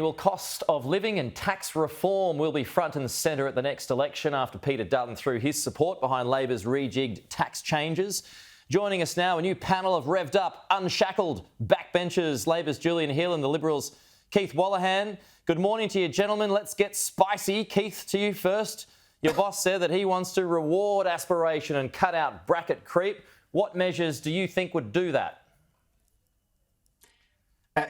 Well, cost of living and tax reform will be front and centre at the next election after Peter Dutton threw his support behind Labor's rejigged tax changes. Joining us now, a new panel of revved up, unshackled backbenchers, Labor's Julian Hill and the Liberals' Keith Wolahan. Good morning to you, gentlemen. Let's get spicy. Keith, to you first. Your boss said that he wants to reward aspiration and cut out bracket creep. What measures do you think would do that?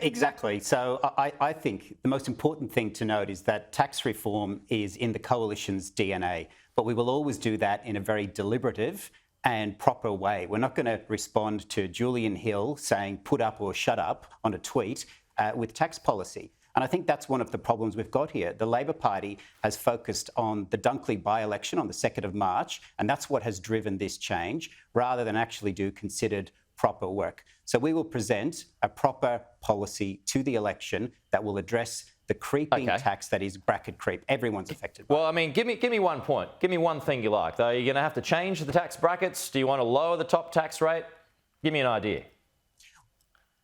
Exactly. So I think the most important thing to note is that tax reform is in the coalition's DNA, but we will always do that in a very deliberative and proper way. We're not going to respond to Julian Hill saying put up or shut up on a tweet with tax policy. And I think that's one of the problems we've got here. The Labor Party has focused on the Dunkley by-election on the 2nd of March, and that's what has driven this change, rather than actually do considered proper work. So we will present a proper policy to the election that will address the creeping tax that is bracket creep. Everyone's affected by it. Well, I mean, give me 1 point. Give me one thing you like, though. You're going to have to change the tax brackets. Do you want to lower the top tax rate? Give me an idea.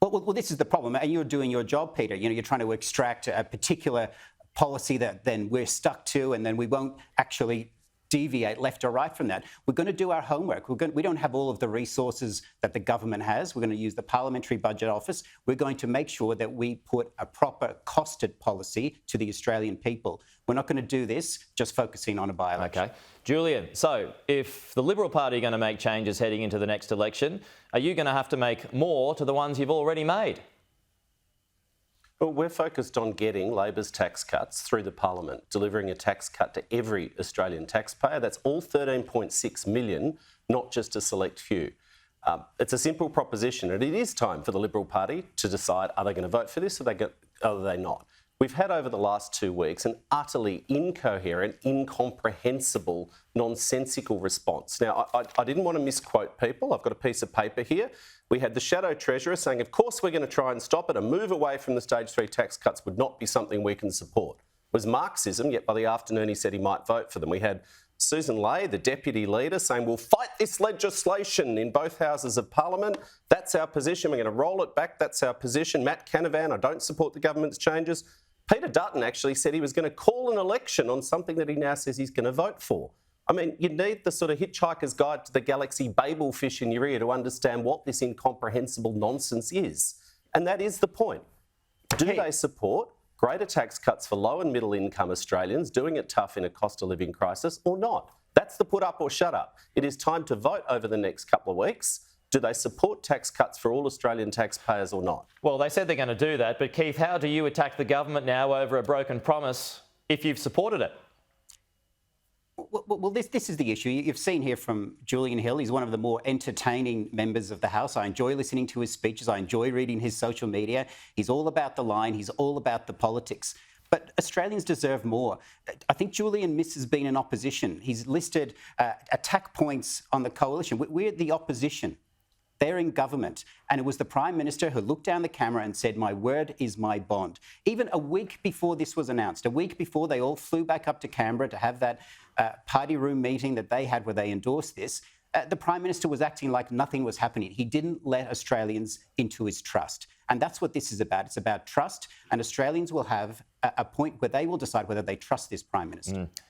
Well, this is the problem. And you're doing your job, Peter. You know, you're trying to extract a particular policy that then we're stuck to, and then we won't actually deviate left or right from that. We're going to do our homework. We don't have all of the resources that the government has. We're going to use the Parliamentary Budget Office. We're going to make sure that we put a proper costed policy to the Australian people. We're not going to do this just focusing on a by-election. OK. Julian, so if the Liberal Party are going to make changes heading into the next election, are you going to have to make more to the ones you've already made? Well, we're focused on getting Labor's tax cuts through the Parliament, delivering a tax cut to every Australian taxpayer. That's all 13.6 million, not just a select few. It's a simple proposition, and it is time for the Liberal Party to decide, are they going to vote for this or are they not? We've had over the last 2 weeks an utterly incoherent, incomprehensible, nonsensical response. Now, I didn't want to misquote people. I've got a piece of paper here. We had the Shadow Treasurer saying, of course, we're going to try and stop it. A move away from the Stage 3 tax cuts would not be something we can support. It was Marxism, yet by the afternoon he said he might vote for them. We had Susan Ley, the Deputy Leader, saying we'll fight this legislation in both Houses of Parliament. That's our position. We're going to roll it back. That's our position. Matt Canavan, I don't support the government's changes. Peter Dutton actually said he was going to call an election on something that he now says he's going to vote for. I mean, you need the sort of Hitchhiker's Guide to the Galaxy Babel fish in your ear to understand what this incomprehensible nonsense is. And that is the point. Do they support greater tax cuts for low and middle income Australians, doing it tough in a cost of living crisis, or not? That's the put up or shut up. It is time to vote over the next couple of weeks. Do they support tax cuts for all Australian taxpayers or not? Well, they said they're going to do that. But, Keith, how do you attack the government now over a broken promise if you've supported it? Well, this is the issue. You've seen here from Julian Hill. He's one of the more entertaining members of the House. I enjoy listening to his speeches. I enjoy reading his social media. He's all about the line. He's all about the politics. But Australians deserve more. I think Julian misses being in opposition. He's listed attack points on the coalition. We're the opposition. They're in government. And it was the Prime Minister who looked down the camera and said, my word is my bond. Even a week before this was announced, a week before they all flew back up to Canberra to have that party room meeting that they had where they endorsed this, the Prime Minister was acting like nothing was happening. He didn't let Australians into his trust. And that's what this is about. It's about trust. And Australians will have a point where they will decide whether they trust this Prime Minister.